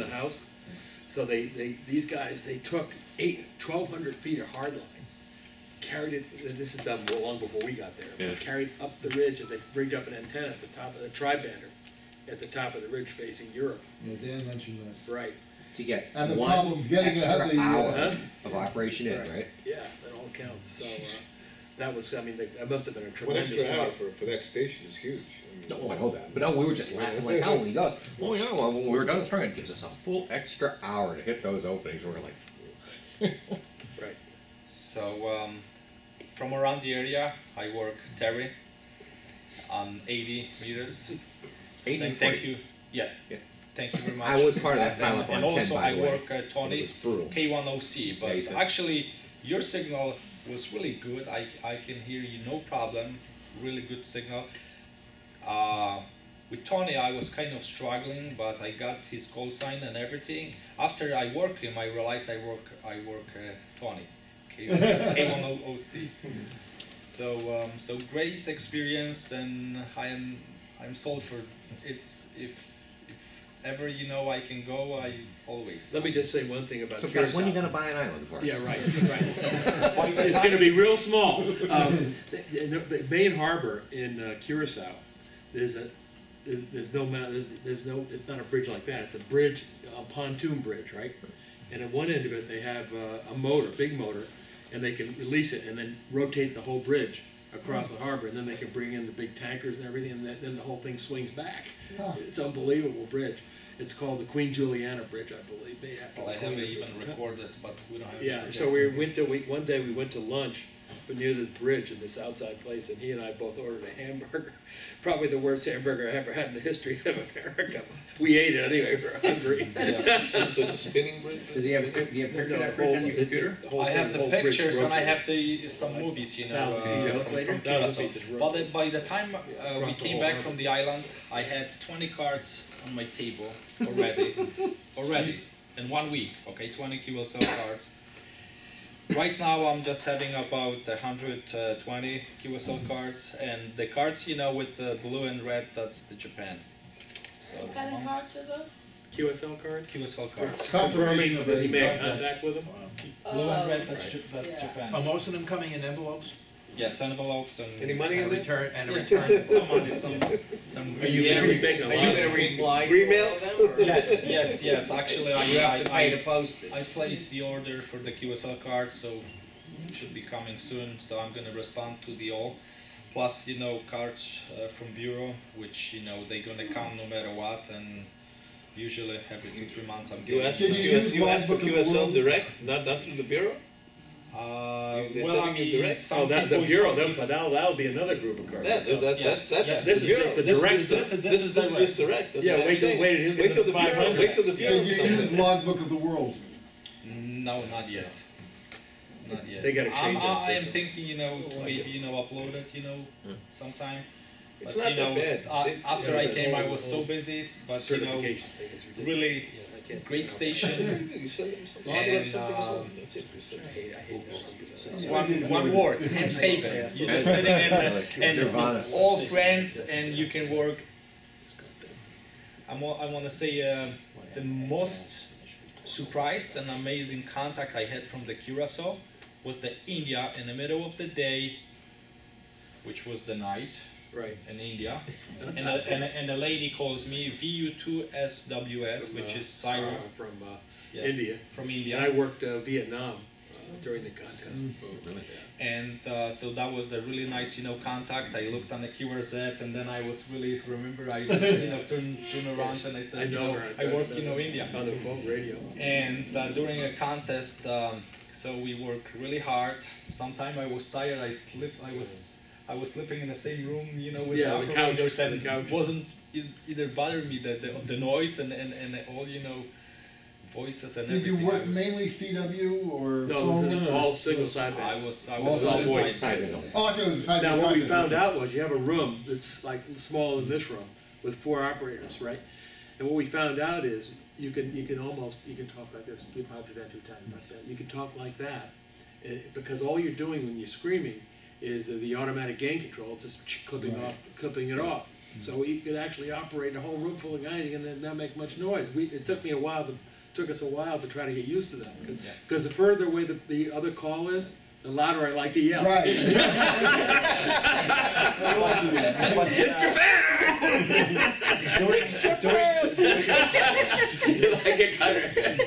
from the house. So these guys, they took 1,200 feet of hard line, carried it, this is done long before we got there, carried up the ridge, and they rigged up an antenna at the top of the tri-bander, at the top of the ridge facing Europe. Yeah, Dan mentioned that. Right. To get And the one problem's getting extra the, hour of operation in, right? Yeah, that all counts. So that was, I mean, that must have been a One tremendous extra hour job. for that station is huge. I mean, No, I know that. But no, we were just laughing like hell when he goes, oh yeah, well, when we were done spraying, it gives us a full extra hour to hit those openings. And we're like, Right. So from around the area, I work Terry on 80 meters. 80 Thank you. Yeah. Yeah. Thank you very much. I was part of that pilot and on 10, also by I the way. work Tony It was brutal. K1OC, but Yeah, he said- actually your signal was really good. I can hear you no problem. Really good signal. With Tony I was kind of struggling, but I got his call sign and everything. After I work him, I realized I work Tony K1OC. So great experience, and I'm sold for it's if ever I can go, I always. Let me just say one thing about So Curacao. guys, when are you going to buy an island for us? Yeah, right, right. It's going to be real small. The main harbor in Curacao, there's no, it's not a bridge like that. It's a bridge, a pontoon bridge, right? And at one end of it, they have a motor, big motor, and they can release it and then rotate the whole bridge across the harbor, and then they can bring in the big tankers and everything, and then the whole thing swings back. It's an unbelievable bridge. It's called the Queen Juliana Bridge, I believe. Well, I haven't even recorded, but we don't have. Yeah, so one day we went to lunch near this bridge in this outside place, and he and I both ordered a hamburger. Probably the worst hamburger I ever had in the history of America. We ate it anyway, we were hungry. So it's a spinning bridge? Do you have a picture of that bridge on your computer? I have the pictures and I have some movies, from Curacao. But by the time we came back from the island, I had 20 cards on my table already, in 1 week. Okay, 20 QSL cards. Right now I'm just having about 120 QSL cards, and the cards, with the blue and red, that's the Japan. So What kind of cards are those? QSL card? QSL cards. Confirming of that he a made contact. contact with him? Blue and red, that's Yeah. Japan. Are most of them coming in envelopes? Yes, envelopes and Any money in And there? return, and a yes, return? some money, some. Are you Yeah, gonna we make a lot. reply to Email? all of them? Or? Yes. Actually, You have to pay to I post it. placed the order for the QSL cards, so it should be coming soon. So I'm gonna respond to the all. Plus, cards from Bureau, which they're gonna come no matter what, and usually every 2-3 months I'm You getting. asked for Did you use Logbook of the QSL World? direct, not through the Bureau? They're Well, I sending you mean, direct? some The people. Bureau, that'll be another group of cards. Yes. This is just the direct stuff. This is direct. just direct. That's Yeah, what I'm wait till- saying. wait, he'll get Wait till the the Bureau, 500. wait till the Did Bureau you comes use in. Logbook of the World? No, not yet. Not yet. They gotta change that I am system. thinking, to maybe, upload it, sometime. It's But, not that bad. After I came, I was so busy, but Certification thing is ridiculous. really Yeah, I can't say great no. station. You send them something. And, You send them something wrong. That's it. You send them I hate that. One word, Hemshaven. You're just sitting in Nirvana. and all friends, and you can work. I want to say the most surprised and amazing contact I had from the Curacao was the India in the middle of the day, which was the night Right. in India, and a lady calls me VU2SWS, which is Cyril From Yeah. India. from And I India. worked Vietnam during the contest. And so that was a really nice, contact. I looked on the QRZ, and then I was really I turned around and I said, I know her. I work, India. On the phone radio. And during a contest, so we work really hard. Sometimes I was tired. I was sleeping in the same room, with Yeah, the the couch, operators, and the couch. it wasn't either bothered me the noise and all voices and Did everything. you work I was- mainly CW or No, phone? this is or- all single sideband. I was All listening. voice. Side window. Oh, I thought it was a side Now, what we contact. found out was you have a room that's like smaller than this room with 4 operators, right? And what we found out is you can talk like this. People have to do that 2 times like that. You can talk like that because all you're doing when you're screaming is the automatic gain control. It's just clipping it off. So he could actually operate a whole room full of guys and then not make much noise. It took me a while took us a while to try to get used to that. Because the further away the other call is, the louder I like to yell. Right.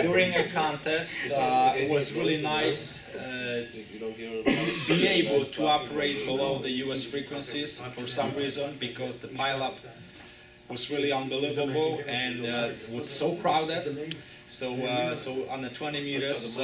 During a contest, it was really nice You don't hear being able to operate below the US frequencies for some reason, because the pileup was really unbelievable and was so crowded. So on the 20 meters,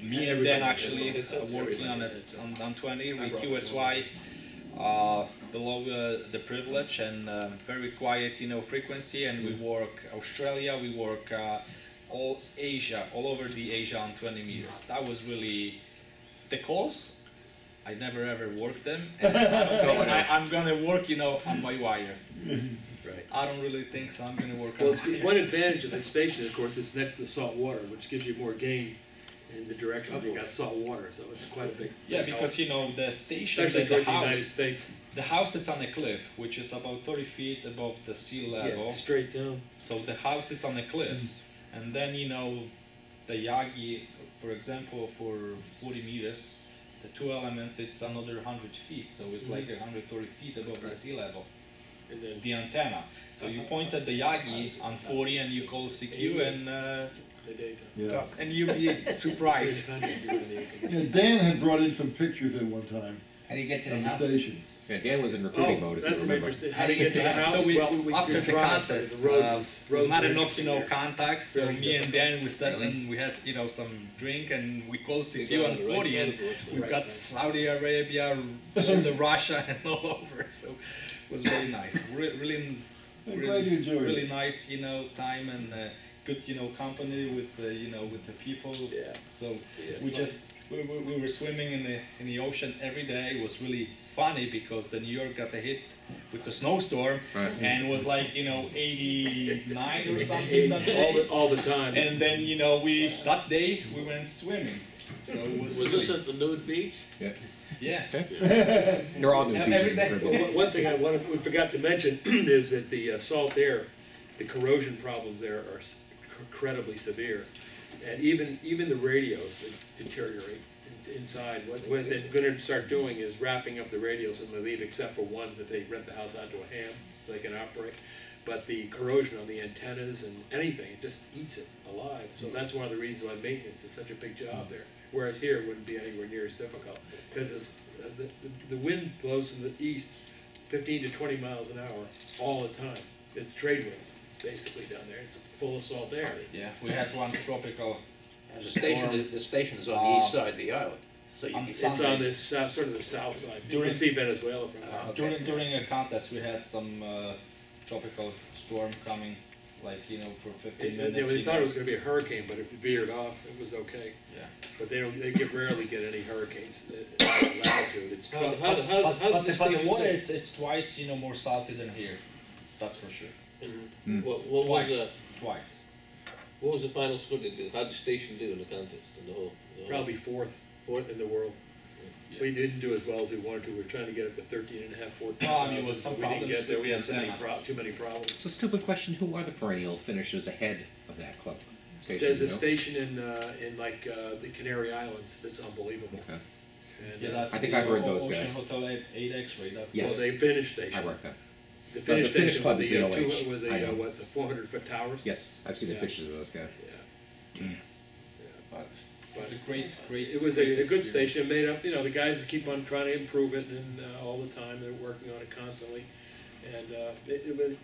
me and Dan actually working on 20 with QSY below the privilege and very quiet, frequency, and we work Australia, we work all Asia, all over the Asia on 20 meters. That was really the calls. I never ever worked them, and I'm gonna work, on my wire. Right. I don't really think so. I'm gonna work Well, on it's, my one advantage of the station, of course, it's next to the salt water, which gives you more gain in the direction you got salt water, so it's quite a big. Yeah, big because help. the station, Especially the towards the United house, States. the house is on a cliff, which is about 30 feet above the sea level. Yeah, straight down. So the house is on a cliff, and then the Yagi, for example, for 40 meters, the two elements, it's another 100 feet, so it's like 130 feet above the sea level. And then The antenna. So you point at the Yagi on 40 and you call CQ and the daytime. Yeah. you'll be surprised. Yeah, Dan had brought in some pictures at one time How do you get to the of the house? station. Yeah, Dan was in recruiting mode, if That's you some remember. interesting. How do you get to the house? So Well, after could the drive, contest, the road was roads not were enough, interesting there. contacts. So Very me and Dan, we sat and we had, some drink, and we called CQ on 40, and we got Saudi Arabia, the Russia, and all over. So it was really nice. Really, I'm glad you enjoyed really it. nice, time and good, company with with the people. Yeah. So Yeah, we fun. just we were swimming in the ocean every day. It was really funny because the New York got a hit with the snowstorm, Right. and it was like 89 or something that day. all the time. And then that day we went swimming. So it was Was really, this at the nude beach? Yeah. yeah. They're all new Every beaches. day. in Caribbean. One thing we forgot to mention is that the salt air, the corrosion problems there are incredibly severe, and even the radios deteriorate inside. What they're going to start doing is wrapping up the radios and they leave, except for one that they rent the house out to a ham so they can operate. But the corrosion on the antennas and anything, it just eats it alive. So that's one of the reasons why maintenance is such a big job there. Whereas here it wouldn't be anywhere near as difficult because the wind blows from the east 15 to 20 miles an hour all the time. It's trade winds basically down there. It's full of salt air. Yeah, we had one tropical. And the station is on the east side of the island. So you on can, Sunday. It's on this sort of the south side. You During- can see Venezuela from there. okay. During a contest, we had some tropical storm coming, for 15 minutes. They thought it was going to be a hurricane, but it veered off. It was okay. Yeah. But they rarely get any hurricanes at latitude. It's How, tropical. how, how, But, how but, did but the water, it's twice, more salty than here. That's for sure. what was Twice. Twice. what was the final score? How did the station do in the contest? In the whole Probably fourth in the world. Yeah. We didn't do as well as we wanted to. We were trying to get up to 13 and a half, 14. Well, I mean, it was some we didn't problems get there. with We the had so many antenna. too many problems. So, stupid question: who are the perennial finishers ahead of that club station? There's a you know? station in the Canary Islands that's unbelievable. Okay. And, Yeah, that's I think the I've heard those Ocean guys. Hotel 8 X-ray. That's Yes. Well, they Finnish station. I worked there. The the Finnish Finnish station club with is the, the OH. with the I know. the 400-foot towers. Yes, I've seen the Yeah. pictures of those guys. Yeah. But But it's a great. it was a good station, made up, the guys keep on trying to improve it and all the time, they're working on it constantly. And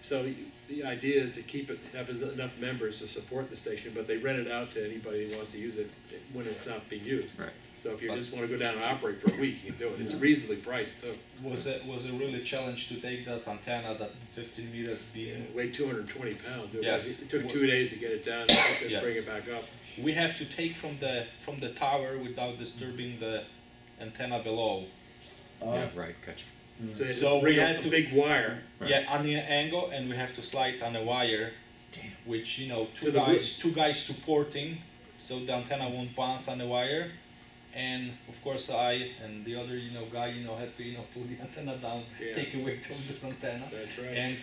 so the idea is to keep it, have enough members to support the station, but they rent it out to anybody who wants to use it when it's not being used. Right. So if you just want to go down and operate for a week, you can do it. It's reasonably priced too. Was it really challenge to take that antenna, that 15 meters beam? It weighed 220 pounds. Yes. It took 2 days to get it down, and Yes. bring it back up. We have to take from the tower without disturbing the antenna below. Yeah, right. Gotcha. So, they So we bring had a to- big wire. Right. Yeah, on the angle, and we have to slide on a wire, which To the two guys supporting, so the antenna won't bounce on the wire, and of course I and the other guy had to pull the antenna down, Yeah. take away from this antenna, That's right. and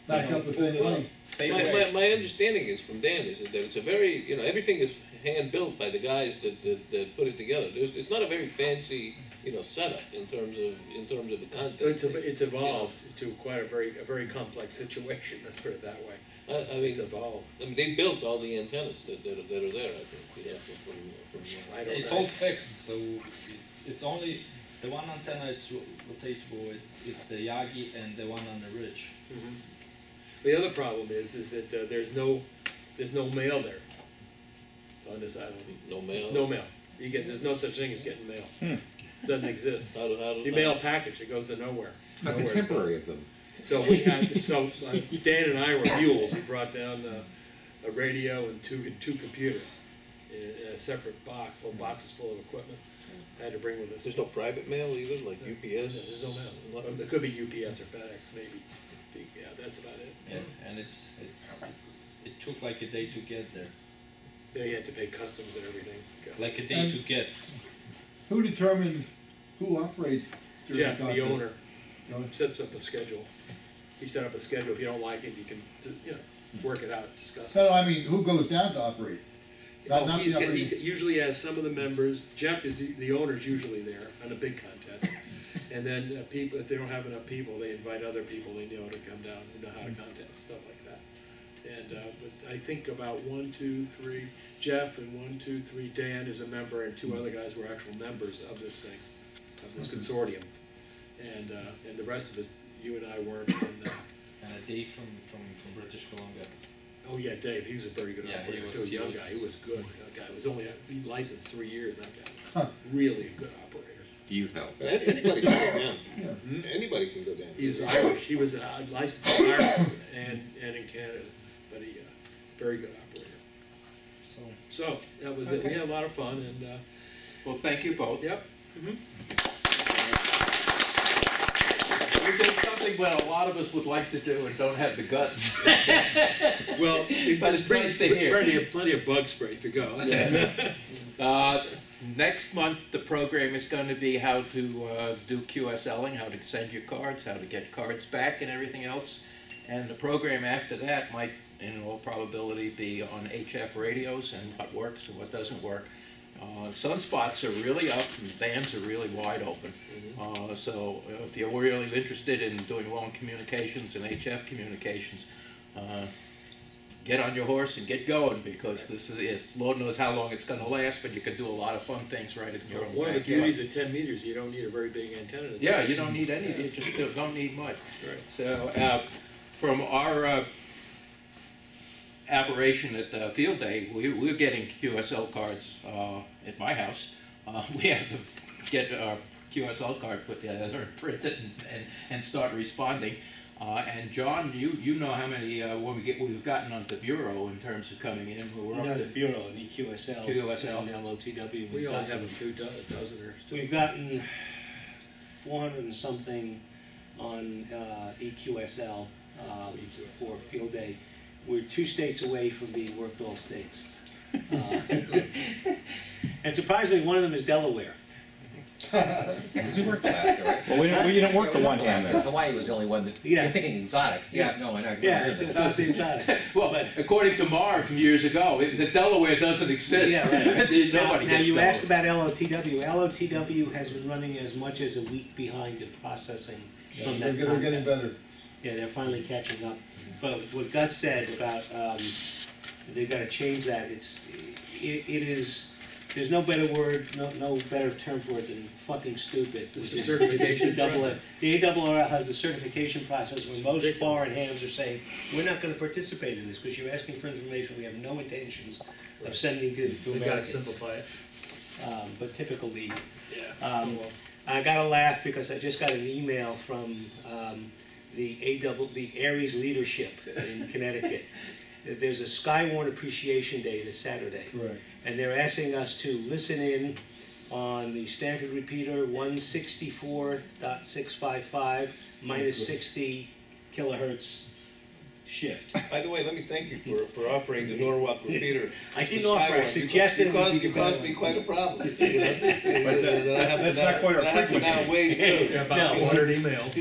Back up the same way. same My, way. my understanding is from Dan is that it's a very, everything is hand built by the guys that put it together. It's not a very fancy, setup in terms of the content. It's evolved to quite a very complex situation, let's put it that way. I mean, It's evolved. they built all the antennas that are there, I think. Yeah, from I don't It's know. all fixed, so it's only the one antenna. It's rotatable. It's the Yagi and the one on the ridge. Mhm. The other problem is that there's no mail there on this island. no mail. No mail. There's no such thing as getting mail. Doesn't exist. How do You mail a package, it goes to nowhere. How Nowhere. contemporary of them. So we had, Dan and I were mules. We brought down a radio and two computers in a separate box, little boxes full of equipment. I had to bring with us. There's no private mail either, like UPS. There's no mail. Nothing? There could be UPS or FedEx, maybe. Yeah, that's about it. And it took like a day to get there, They had to pay customs and everything. like a day And- to get. Who determines who operates during Jeff, the the contest? owner, You know, sets up a schedule. He set up a schedule. If you don't like it, you can, work it out, discuss it. So, I mean, who goes down to operate? Not the He operating. usually has some of the members. Jeff is the owner's usually there on a big contest, and then people. If they don't have enough people, they invite other people they know to come down and know how to contest, stuff like that. And but I think about 1, 2, 3 Jeff, and 1, 2, 3 Dan is a member, and 2 other guys were actual members of this thing, of this consortium, and the rest of us, you and I weren't. And a day from British Columbia. Oh yeah, Dave. He was a very good Yeah, he operator. was- too. A he young was- guy. He was good. That guy was only he licensed 3 years. That guy. Huh. Really a good operator. Youth helps. Anybody can go down. Yeah. Anybody can go down. He was Irish. He was licensed in Ireland and in Canada, but he very good operator. So that was it. We had a lot of fun and Well, thank you both. yep. We did something what a lot of us would like to do and don't have the guts. Well, But it's nice to hear. Plenty of bug spray if you go. Next month, the program is going to be how to do QSLing, how to send your cards, how to get cards back and everything else. And the program after that might, in all probability, be on HF radios and what works and what doesn't work. Sunspots are really up and bands are really wide open. So if you're really interested in doing long communications and HF communications, get on your horse and get going, because this is it. Lord knows how long it's going to last, but you can do a lot of fun things right in your own One of the backyard. beauties of 10 meters, you don't need a very big antenna. To do Yeah, it. you don't need any. You just don't need much. Right. So from our operation at Field Day, we're getting QSL cards at my house. We have to get our QSL card put together and print it and start responding. And John, you know how many we've gotten on the bureau in terms of coming in. We're up Not to the Bureau, and EQSL, QSL. and LOTW. We only have a few dozen or so. We've gotten 400 and something on EQSL for Field Day. We're 2 states away from being worked all states. And surprisingly, one of them is Delaware. Because we worked Alaska, right? Well, we didn't work the one hand Alaska. there. Hawaii was the only one that, Yeah. you're thinking exotic. Yeah. No, I know. Yeah, it's not the exotic. Well, according to Marv from years ago, the Delaware doesn't exist. Yeah, right. Nobody Now gets you Delaware. asked about LOTW. LOTW has been running as much as a week behind in processing from They're that getting contest. better. Yeah, they're finally catching up. But what Gus said about they've got to change that. It is. There's no better word, no better term for it than fucking stupid. It's a certification process. The ARRL has the certification process where most foreign hands are saying, we're not going to participate in this because you're asking for information we have no intentions of sending to We got to Americans. simplify it. But typically, Yeah. I got to laugh because I just got an email from the Aries leadership in Connecticut. There's a Skywarn Appreciation Day this Saturday. Correct. And they're asking us to listen in on the Stanford repeater 164.655 minus 60 kilohertz shift. By the way, let me thank you for offering the Norwalk repeater. I didn't to offer, I Skywarn, suggested it would be because you caused better. me quite a problem. You know, that I have to that's now- not quite our that I have to now frequency. wade through. About No. 400 emails.